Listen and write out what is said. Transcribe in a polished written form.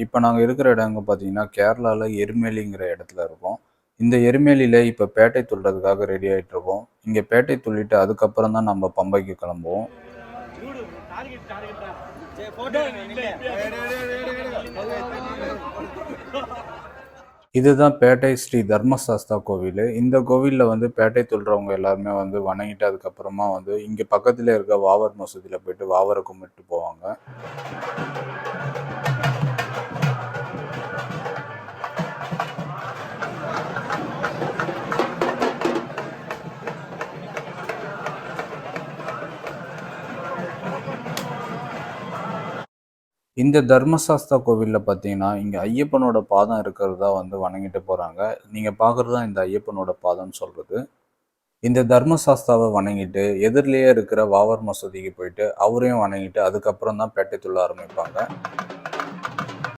இப்போ நாங்கள் இருக்கிற இடம் எங்கே பார்த்தீங்கன்னா கேரளாவில் எருமேலிங்கிற இடத்துல இருக்கோம். இந்த எருமேலியில் இப்போ பேட்டை துள்ளுறதுக்காக ரெடி ஆகிட்டு இருக்கோம். இங்கே பேட்டை துள்ளிட்டு அதுக்கப்புறம் தான் நம்ம பம்பைக்கு கிளம்புவோம். இதுதான் பேட்டை ஸ்ரீ தர்மசாஸ்தா கோவில். இந்த கோவிலில் வந்து பேட்டை துள்ளுறவங்க எல்லாருமே வந்து வணங்கிட்டு அதுக்கப்புறமா வந்து இங்கே பக்கத்தில் இருக்க வாவர் மசூதியில் போயிட்டு வாவரை கும்பிட்டு போவாங்க. இந்த தர்மசாஸ்தா கோவிலில் பார்த்தீங்கன்னா, இங்கே ஐயப்பனோட பாதம் இருக்கிறதா வந்து வணங்கிட்டு போகிறாங்க. நீங்கள் பார்க்குறது தான் இந்த ஐயப்பனோட பாதம்னு சொல்கிறது. இந்த தர்மசாஸ்தாவை வணங்கிட்டு எதிரிலேயே இருக்கிற வாவர் மசூதிக்கு போயிட்டு அவரையும் வணங்கிட்டு அதுக்கப்புறம் தான் பேட்டை துள்ள ஆரம்பிப்பாங்க.